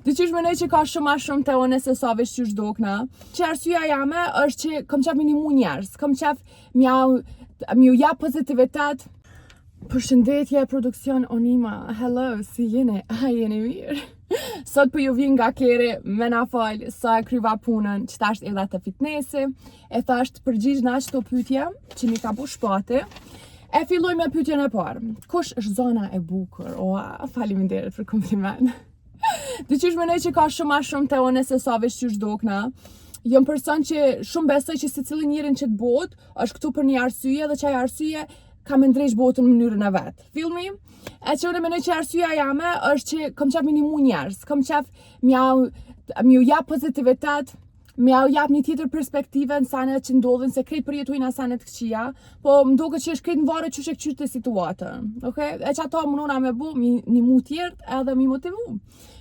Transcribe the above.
Dyqysh mendoj që ka shumë ma shumë te une se sa veç qysh dokna. Që arsyeja jame është që kam qef minimu njerëz, kam qef m'ju jap pozitivitet. Përshëndetje produksion Onima, hello, si jeni? A jeni mirë? Sot për ju vjen nga keri, me na fal, sa e kryva punën, që tasht edhe të fitnesi, e thasht përgjigj na qëto pytje, që mi ka bu shpati. E filloj me pyetjen e parë. Kush është zona e bukur? Oa, faleminderit për kompliment. Dyqysh mendoj që ka shumë ma shumë te une se sa veç qysh dokna. Jom person që shumë besoj që secili njerin që të botë është këtu për një arsye dhe çaj arsye ka me ndrejsh botën në mënyrën e vetë. Filmi? E që unë mendoj që arsyeja jame është që kam qef minimu njerëz, kam qef m'ju jap pozitivitet, m'ju jap një tjetër perspektive në sanet që ndodhin, se krejt përjetojnë sanet këqija, po më duket që është krejt në varet që qytë situatën. Okay? E që ato mënona me bu, një mu tjertë edhe mi motivu.